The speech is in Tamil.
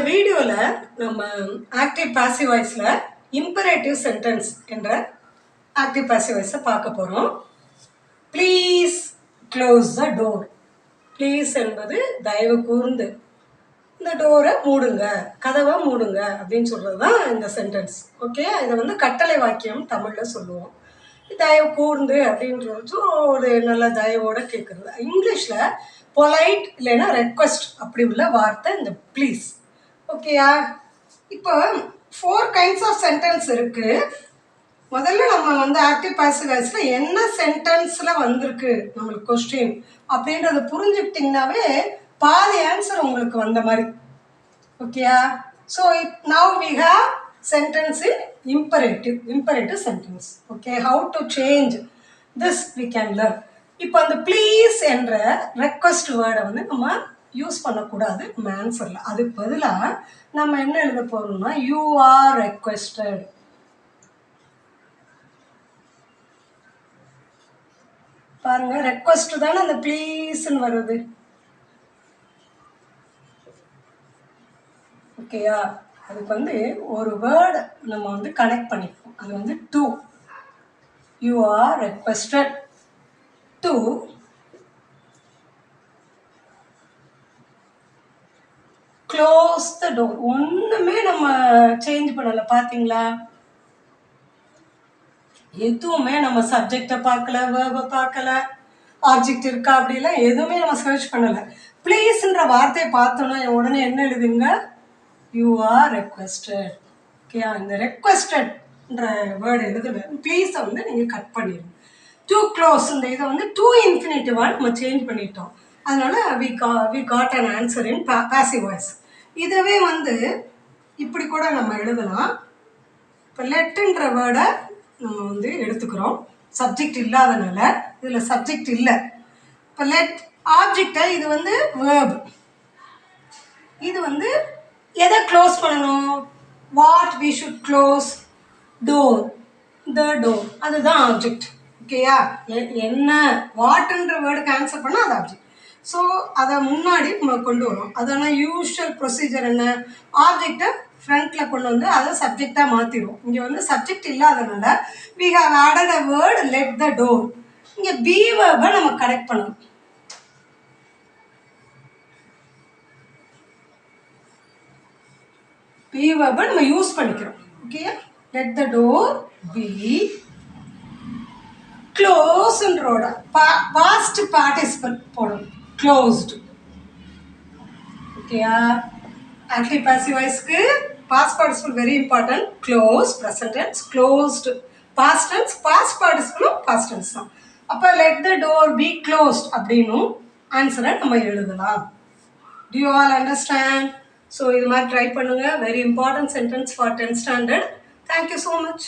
வீடியோவில் நம்ம ஆக்டிவ் பாசிவ் வாய்ஸில் இம்பரேட்டிவ் சென்டென்ஸ் என்ற ஆக்டிவ் பாசிவ் வாய்ஸை பார்க்க போகிறோம். Please close the door. Please என்பது தயவு கூர்ந்து இந்த டோரை மூடுங்க, கதவை மூடுங்க அப்படின்னு சொல்கிறது தான் இந்த சென்டென்ஸ். ஓகே, இதை கட்டளை வாக்கியம் தமிழில் சொல்லுவோம். தயவு கூர்ந்து அப்படின்றது ஒரு நல்ல தயவோடு கேட்குறது. இங்கிலீஷில் பொலைட் இல்லைன்னா ரெக்வஸ்ட் அப்படி உள்ள வார்த்தை இந்த ப்ளீஸ். ஓகேயா? இப்போ 4 கைண்ட்ஸ் ஆஃப் சென்டென்ஸ் இருக்குது. முதல்ல நம்ம ஆக்டிவ் பாசிவ் வாய்ஸில் என்ன சென்டென்ஸில் வந்திருக்கு நம்மளுக்கு கொஸ்டின் அப்படின்றத புரிஞ்சுக்கிட்டிங்கனாவே பாதி ஆன்சர் உங்களுக்கு வந்த மாதிரி. ஓகேயா? So now we have sentence in imperative sentence. Okay, how to change this we can learn. இப்போ அந்த ப்ளீஸ் என்ற ரெக்வஸ்ட் வேர்டை நம்ம யூஸ் பண்ணக்கூடாது நம்ம ஆன்சரில். அதுக்கு பதிலாக நம்ம என்ன எழுத போகிறோம்னா யூ ஆர் ரெக்வெஸ்டட். பாருங்க, ரெக்வெஸ்ட் தானே அந்த ப்ளீஸ்ன்னு வருது. ஓகேயா? அதுக்கு ஒரு வேர்டு நம்ம கனெக்ட் பண்ணிப்போம். அது to. You are requested to close the door. ஒன்றுமே நம்ம சேஞ்ச் பண்ணலை, பார்த்தீங்களா? எதுவுமே நம்ம சப்ஜெக்டை பார்க்கல, வேர்பை பார்க்கல, ஆப்ஜெக்ட் இருக்கா அப்படிலாம் எதுவுமே நம்ம சர்ச் பண்ணலை. ப்ளீஸ்ன்ற வார்த்தையை பார்த்தோன்னா உடனே என்ன எழுதுங்க? You are requested. ஓகே, இந்த ரெக்வெஸ்டட்ன்ற வேர்டு எழுதுங்க. ப்ளீஸை நீங்கள் கட் பண்ணிடுங்க. டூ க்ளோஸ் இந்த இதை டூ இன்ஃபினிட்டிவாக நம்ம சேஞ்ச் பண்ணிட்டோம். அதனால் we got an answer in passive voice. இதுவே இப்படி கூட நம்ம எழுதலாம். இப்போ லெட்டுன்ற வேர்டை நம்ம எடுத்துக்கிறோம். சப்ஜெக்ட் இல்லாதனால இதில் சப்ஜெக்ட் இல்லை. இப்போ லெட் ஆப்ஜெக்டை இது வேர்ப். இது எதை க்ளோஸ் பண்ணணும்? What we should close? Door. The door அதுதான் ஆப்ஜெக்ட். ஓகேயா? என்ன வாட்ன்ற வேர்டுக்கு ஆன்சர் பண்ணால் அது ஆப்ஜெக்ட். ஸோ அதை முன்னாடி நம்ம கொண்டு வரோம். அதான யூஷுவல் ப்ரொசீஜர். என்ன? ஆப்ஜெக்டை ஃப்ரண்ட்டில் கொண்டு அதை சப்ஜெக்டாக மாற்றிடுவோம். இங்கே சப்ஜெக்ட் இல்லாதனால we have added a word let the door. இங்கே பி வேர்பை நம்ம கனெக்ட் பண்ணணும். பி வேர்பை நம்ம யூஸ் பண்ணிக்கிறோம். ஓகேயா? லெட் த டோர் பி க்ளோஸ்ன்றோட பாஸ்ட் பார்ட்டிசிபல் போடணும். க்ளோஸ்டு. ஓகேயா? ஆக்டிவ் பாசிவ் வாய்ஸ்க்கு past participle very important. Close present tense, closed past tense, past பார்ட்டிசிபலும் பாஸ்ட் டென்ஸ் தான். அப்போ let the door be closed அப்படின்னும் ஆன்சரை நம்ம எழுதலாம். Do you all understand? So இது மாதிரி ட்ரை பண்ணுங்க. Very important sentence for 10th standard. Thank you so much.